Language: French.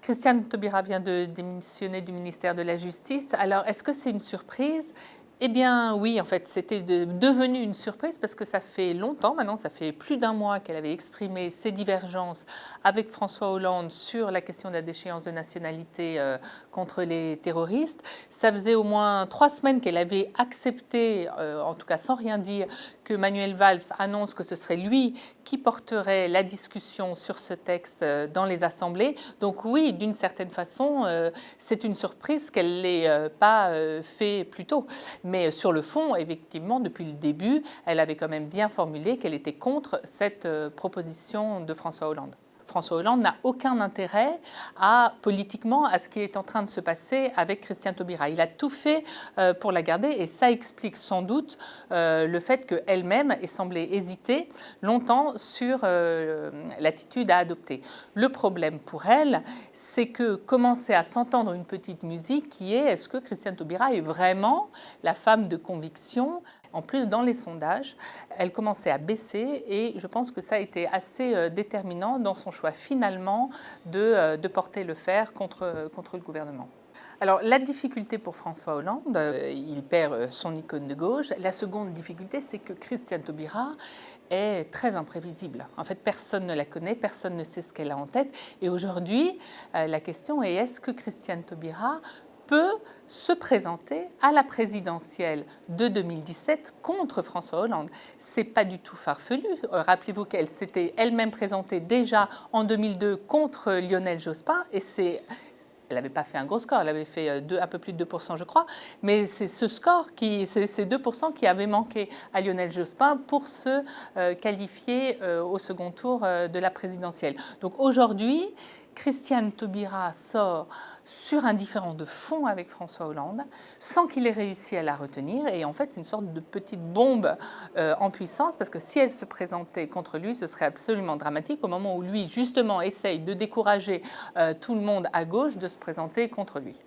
Christiane Taubira vient de démissionner du ministère de la Justice. Alors, est-ce que c'est une surprise? Eh bien oui, en fait, c'était devenu une surprise parce que ça fait longtemps maintenant, ça fait plus d'un mois qu'elle avait exprimé ses divergences avec François Hollande sur la question de la déchéance de nationalité contre les terroristes. Ça faisait au moins 3 semaines qu'elle avait accepté, en tout cas sans rien dire, que Manuel Valls annonce que ce serait lui qui porterait la discussion sur ce texte dans les assemblées. Donc oui, d'une certaine façon, c'est une surprise qu'elle ne l'ait pas fait plus tôt. Mais sur le fond, effectivement, depuis le début, elle avait quand même bien formulé qu'elle était contre cette proposition de François Hollande. François Hollande n'a aucun intérêt politiquement à ce qui est en train de se passer avec Christiane Taubira. Il a tout fait pour la garder et ça explique sans doute le fait qu'elle-même ait semblé hésiter longtemps sur l'attitude à adopter. Le problème pour elle, c'est que commençait à s'entendre une petite musique qui est: est-ce que Christiane Taubira est vraiment la femme de conviction? En plus, dans les sondages, elle commençait à baisser et je pense que ça a été assez déterminant dans son choix finalement de porter le fer contre le gouvernement. Alors, la difficulté pour François Hollande, il perd son icône de gauche. La seconde difficulté, c'est que Christiane Taubira est très imprévisible. En fait, personne ne la connaît, personne ne sait ce qu'elle a en tête. Et aujourd'hui, la question est: est-ce que Christiane Taubira peut se présenter à la présidentielle de 2017 contre François Hollande? C'est pas du tout farfelu. Rappelez-vous qu'elle s'était elle-même présentée déjà en 2002 contre Lionel Jospin et elle n'avait pas fait un gros score, elle avait fait un peu plus de 2%, je crois, mais c'est ce score, ces 2% qui avaient manqué à Lionel Jospin pour se qualifier au second tour de la présidentielle. Donc aujourd'hui, Christiane Taubira sort sur un différend de fond avec François Hollande sans qu'il ait réussi à la retenir. Et en fait, c'est une sorte de petite bombe en puissance parce que si elle se présentait contre lui, ce serait absolument dramatique au moment où lui, justement, essaye de décourager tout le monde à gauche de se présenter contre lui.